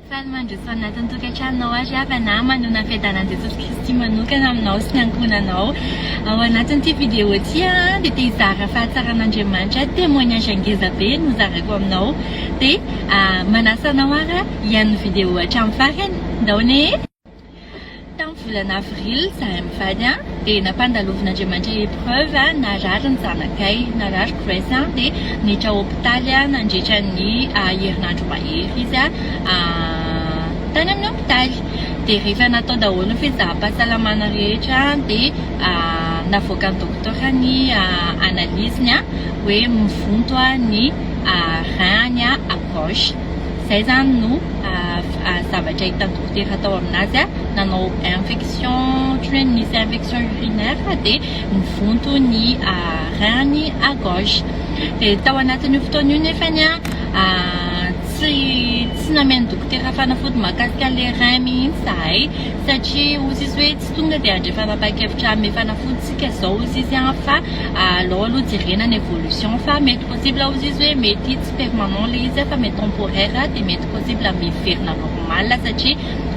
Mandroso anatin'ny tokantrano azy avy na manona fiadanan'i Jesosy Kristy manokana aminao sy ny ankonanao. Ao anatin'ity vidéo ity dia te hizara fahatsaran'Andriamanitra, témoignage ngeza be no zarako aminao. Dia manasa anao ara hihaino vidéo hatramin'ny farany. Ndaony tamin'ny volana avril zahay mivady dia nampandalovin'Andriamanitra épreuve narary ny zanakay, narary Grace dia niditra hôpitaly nandritra ny herinandro mahery izy tany amin'ny hôpitaly. Dia rehefa natao daholo ny fizaham-pahasalamana rehetra dia navoaka ny doktora ny analyse-ny hoe mivonto ny rein-ny à gauche. Zay zany no zavatra hitan'ny dokotera tao aminazy nanao infection, tsy hoe nisy infection urinaire dia mivonto ny rein-ny à gauche. Dia tao anatin'io fotoana io nefany tsy nameny dokotera fanafody mahakasika le rein mihitsy zahay satria ozy izy hoe tsy tonga dia andre fanapakevitra ame fanafodytsika zao ozy izy fa aleo aloha jerena ny évolution fa mety possible ozy izy hoe mety tsy permanent le izy fa mety temporaire dia mety possible miverina normal satria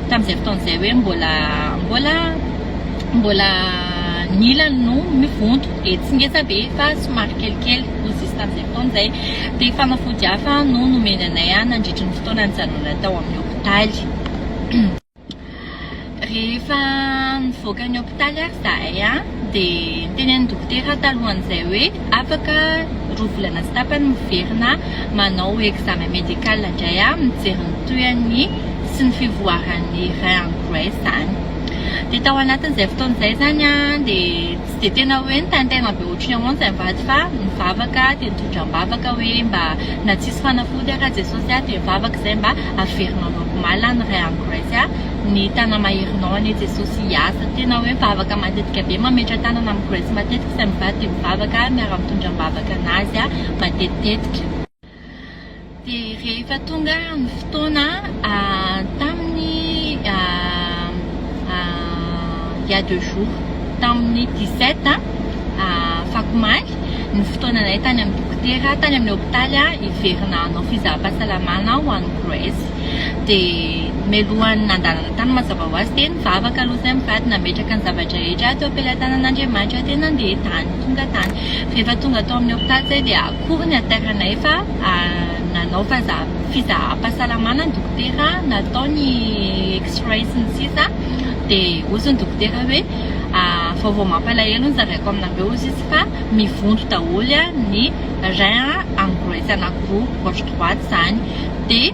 tamin'izay fotoan'izay hoe mbola nilany no mivonto dia tsy ngeza be fa somary kelikely ozy izy tamin'izay fotoan'izay. Dia fanafody hafa no nomeny anay nandritra ny fotoana nijanona tao amin'ny hôpitaly. Rehefa nivoaka ny hôpitaly ary zahay dia tenen'ny dokotera talohan'izay hoe afaka roa volana sy tapany miverina manao examen médical indray mijery ny tohany sy ny fivoaran'ny rein Grace zany. Dia tao anatin'izay fotoan'izay zany dia tsy dia tena hoe nitantena be ohatry ny ahoana izay mivady fa mivavaka dia nitondram-bavaka hoe mba na tsisy fanafody ara Jesosy dia mivavaka izay mba averina normal ny rein Grace. Ny tana maherinao any Jesosy hiasa tena hoe mivavaka matetika be mametra tanana amin'ny Grace matetika izay mivady dia mivavaka miara mitondram-bavaka anazy matetitetika. Dia rehefa tonga ny fotoana tamin'ny il y a 2 jours tamin'ny 17 fakomaly ny fotoananay tany amin'ny dokotera tany amin'ny hôpitaly hiverina hanao fizaham-pahasalamana ho an'ny Grace. Dia mialohan'ny nandalana tany mazava ho azy dia nivavaka aloha izay mivady nametraka ny zavatra rehetra teo am-pelantanan'Andriamanitra dia nandeha tany tonga tany. Rehefa tonga tao amin'ny hôpitaly zay dia akory ny ateranay fa nanao fizaham-pahasalamana ny dokotera natao ny x-ray sy ny sisa. Dia ozy ny dokotera hoe vaovao mampalahelo ny zareko aminareo ozy izy fa mivonto daholo ny rein en Grace anankiroa gauche droite zany. Dia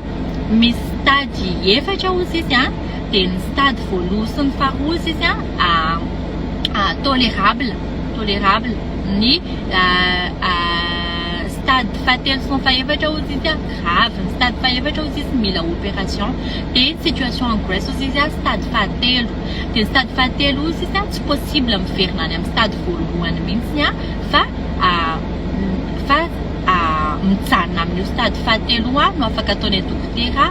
misy stady efatra ozy izy dia ny stady voalohany sy ny faharoa ozy izy tolérable ny stade fahatelo sy ny fahaefatra ozy izy grave. Ny stade fahaefatra ozy izy mila opération. Dia situation en Grace ozy izy stade fahatelo. Dia ny stade fahatelo ozy izy tsy possible miverina any amin'ny stade voalohany mihitsy fa mijanona amin'io stade fahatelo no afaka ataonay dokotera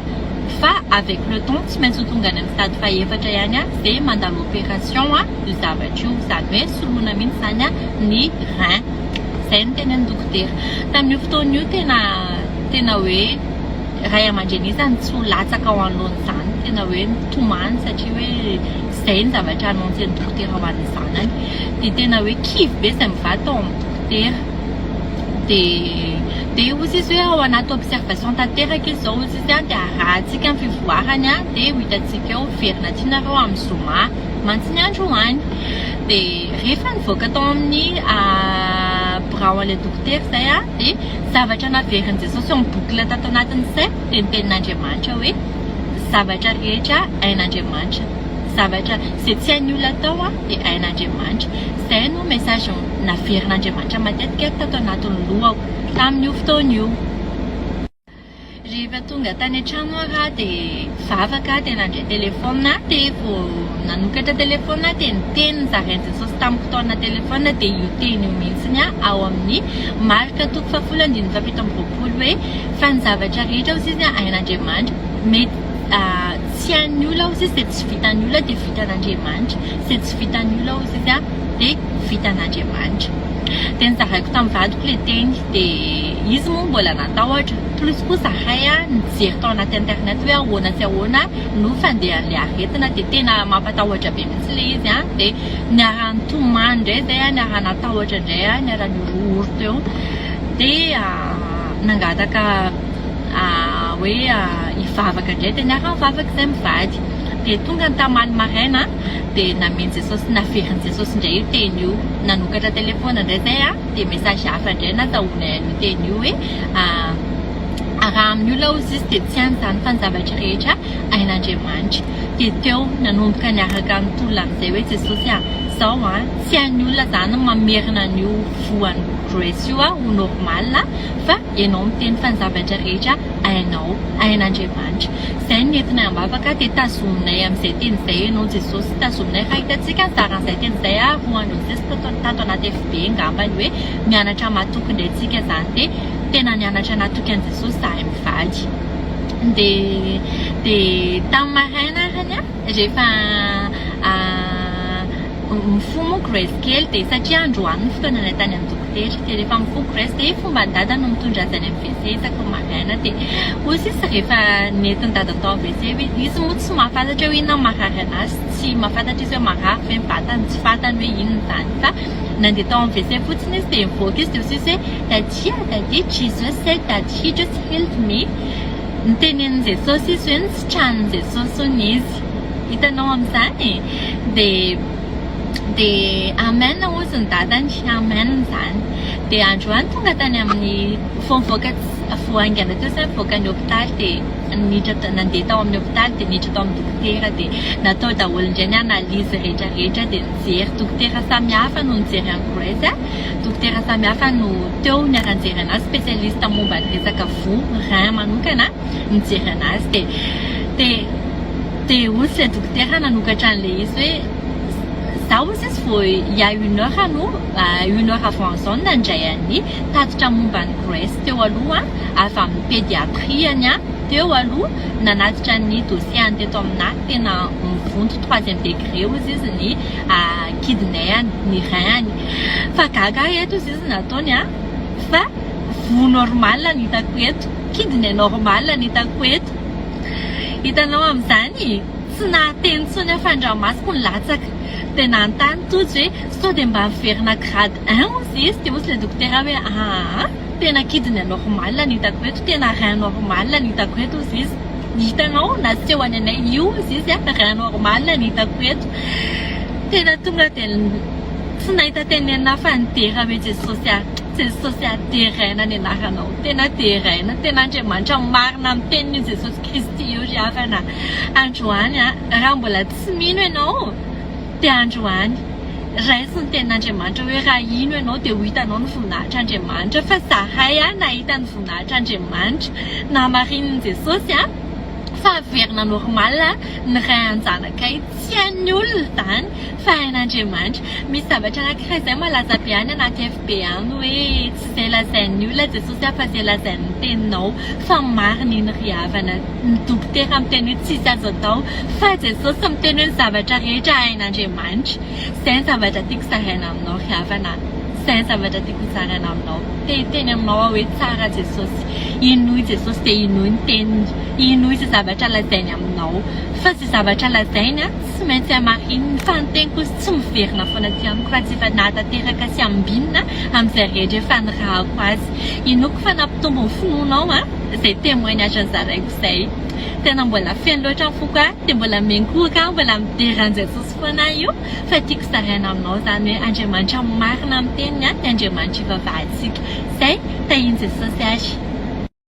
fa avec le temps tsy maintsy tonga any amin'ny stade fahaefatra ihany dia mandalo opération io zavatra io izany hoe soloina mihitsy zany ny rein. Zay ny tenen'ny dokotera. Tamin'io fotoana io tena hoe ray aman-dreny izany tsy ho latsaka ao anoloana izany, tena hoe mitomany satria hoe izay ny zavatra anontsy ny dokotera ho an'ny zanany. Dia tena hoe kivy be izay mivady tao amin'ny dokotera. Dia ozy izy hoe ao anaty observation tanteraka izy zao ozy izy dia arahantsika ny fivoarany dia ho hitantsika eo verina tianareo amin'ny zoma mantsiny andro hoany. Dia rehefa nivoaka tao amin'ny birao an'ilay dokotera izay dia zavatra naverin'i Jesosy eo mibokila tato anatin'izay dia nitenin'Andriamanitra hoe zavatra rehetra hain'Andriamanitra, zavatra izay tsy hain'ny olona atao dia hain'Andriamanitra. Izay no message naverin'Andriamanitra matetika tato anatin'ny lohako tamin'io fotoana io. Rehefa tonga tany an-trano dia vavaka dia nandray telefona dia vao nanokatra telefona dia niteny zarain'i Jesosy tamin'ny fotoana telefona dia io teny io mihitsiny ao amin'ny marika 7:17 hoe fa ny zavatra rehetra ozy izy hain'Andriamanitra mety tsy hain'ny olona ozy izy dia tsy vitan'ny olona dia vitan'Andriamanitra, izay tsy vitan'ny olona ozy izy dia vitan'Andriamanitra. teny zaraiko tamin'ny vadiko le teny dia izy moa mbola natahotra plus kosa zahay nijery tao anaty internet hoe ahoana sy ahoana no fandehan'ilay aretina dia tena mampatahotra be mihitsy le izy dia niarany tomany indray zay niarana tahotra indray niarany orooro teo dia nangataka hoe hivavaka indray dia niarany mivavaka izay mivady dia tonga ny tamany maraina dia nameny Jesosy naveriny Jesosy indray io teny io nanokatra telefona indray zay dia message hafa indray natahona io teny io hoe raha amin'ny olona ozy izy dia tsy any izany fa ny zavatra rehetra ain'Andriamanitra dia teo nanomboka niaraka nitolona amin'izay hoe Jesosy zao tsy any olona zany mamerina an'io voan'ny grace io ho normal fa ianao miteny fa ny zavatra rehetra ain'Andriamanitra izay nentinay ambavaka dia tazominay amin'izay teny izay ianao Jesosy tazominay raha hitantsika ny zaran'izay teny izay roan'olo zay tato anaty FB ngambany hoe mianatra matoky indray tsika zany dia tena nianatra natoky an'i Jesosy zahay mivady dia tamin'ny maraina arany rehefa mifoha moa grace kely dia satria androany ny fotoana tany amin'ny dokotera dia rehefa mifoha grace dia fomba ny dada no mitondra azany amin'ny WC isaka maraina dia ozy izy rehefa nentiny dada tao amin'ny WC hoe izy moa tsy mahafantatra hoe inona marary anazy tsy mahafantatra izy hoe marary ve mivatany tsy fantany hoe inona zany fa nandeha tao amin'ny WC fotsiny izy dia mivoaka izy dia ozy izy hoe daddy Jesus said that he just healed me nitenenin' Jesosy izy hoe tsy tranon' Jesosy hono izy hitanao amin'izany dia amen ozy ny dadany amen zany dia androany tonga tany amin'ny mivoaka voaingana teo zany mivoaka ny hôpitaly dia niditra nandeha tao amin'ny hôpitaly dia niditra tao amin'ny dokotera dia natao daholo indray ny analizy rehetrarehetra dia nijery dokotera samihafa no nijery amin'ny grace dokotera samihafa no teo niaranjery anazy spesialista momba ny resaka vo rein manokana nijery anazy dia ozy le dokotera nanokatra an'ilay izy hoe ça aussi il y a 1 heure nous 1 heure avant zone nandray any tatitra momba ny grace teo aloha avy amin'ny pédiatrie anya teo aloha nanatitra ny dossier any teto aminahy tena mivonto 3e degré ozy izy ny kidney any ny rein any fa gaga eto izy izy nataony fa vo normal ny hitako eto kidney normal ny hitako eto hitanao amin'izany tsy nahateny tsony afandramasiko ny latsaka dia nanontany tojo hoe sao dia mba miverina grade 1 ozy izy dia ozy le dokotera hoe tena kidney normal ny hitako eto tena rein normal ny hitako eto ozy izy hitanao na tsy eo any anay io izy izy rein normal ny hitako eto tena tonga dia tsy nahita tenenina fa nidera hoe Jesosy aterena ny anaranao tena terena tena Andriamanitra marina amin'ny tenin'io Jesosy Kristy io ry havana androany raha mbola tsy mino ianao dia androany raisy ny tenin'Andriamanitra hoe raha ino ianao dia ho hitanao ny voninahitra Andriamanitra fa zahay nahita ny voninahitra Andriamanitra namarin'i Jesosy fa averina normal ny ray anjanakay tsy an'ny olona zany fa ain'Andriamanitra misy zavatra anankiray izay malaza be any anaty FB any hoe tsy izay lazain'ny olona Jesosy fa izay lazain'ny teninao fa marina iny ry havana ny dokotera miteny hoe tsy izy azo atao fa Jesosy miteny hoe ny zavatra rehetra ain'Andriamanitra izay ny zavatra tiako zaraina aminao ry havana izay ny zavatra tiako zaraina aminao teny aminao hoe tsara Jesosy inoy Jesosy dia inoy ny teniny inoy izay zavatra lazainy aminao fa izay zavatra lazainy tsy maintsy hamariny ny fanoteniko izy tsy miverina foana aty amiko raha tsy efa nahatateraka sy ambinina amin'izay rehetra efa nirahako azy inoko fa nampitombo ny finoanao izay témoignage zaraiko izay tena mbola feno loatra ny foko dia mbola mengoka mbola mideran'i Jesosy foana io fa tiako zaraina aminao zany hoe Andriamanitra marina amin'ny teniny dia Andriamanitra ivavahantsika izay tahiny Jesosy azy